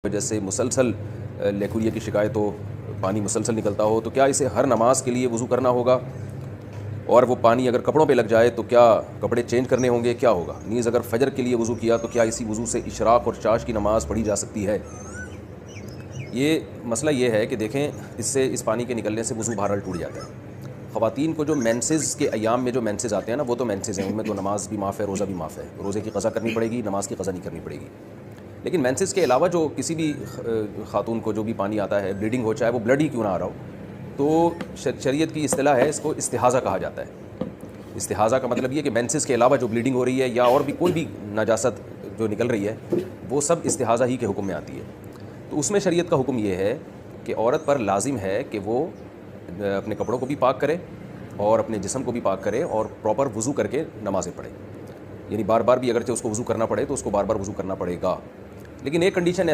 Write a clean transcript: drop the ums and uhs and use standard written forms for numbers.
वजह से मुसलसल लेकुरिया की शिकायत हो, पानी मुसलसल निकलता हो, तो क्या इसे हर नमाज के लिए वज़ू करना होगा? और वो पानी अगर कपड़ों पे लग जाए तो क्या कपड़े चेंज करने होंगे, क्या होगा? नीज़ अगर फजर के लिए वज़ू किया तो क्या इसी वज़ू से इशराक़ और चाश की नमाज़ पढ़ी जा सकती है? ये मसला ये है कि देखें, इससे इस पानी के निकलने से वज़ू बहरहाल टूट जाता है। ख़वातीन को जो मेंसेस के अयाम में जो मेंसेस आते हैं ना, वो तो मेंसेस हैं, उनमें तो नमाज भी माफ़ है, रोज़ा भी माफ़ है। रोज़े की क़ज़ा करनी पड़ेगी, नमाज की क़ज़ा नहीं करनी पड़ेगी। लेकिन मेंसेस के अलावा जो किसी भी ख़ातून को जो भी पानी आता है, ब्लीडिंग हो, चाहे वो ब्लड ही क्यों ना आ रहा हो, तो शरीयत की इस्तिलाह है, इसको इस्तिहाज़ा कहा जाता है। इस्तिहाज़ा का मतलब ये कि मेंसेस के अलावा जो ब्लीडिंग हो रही है या और भी कोई भी नाजासत जो निकल रही है, वो सब इस्तिहाज़ा ही के हुक्म में आती है। तो उसमें शरीयत का हुक्म ये है कि औरत पर लाजिम है कि वो अपने कपड़ों को भी पाक करे और अपने जिस्म को भी पाक करे और प्रॉपर वज़ू करके नमाज़ें पढ़े। यानी बार बार भी अगरचे उसको वज़ू करना पड़े तो उसको बार बार वज़ू करना पड़ेगा। लेकिन एक कंडीशन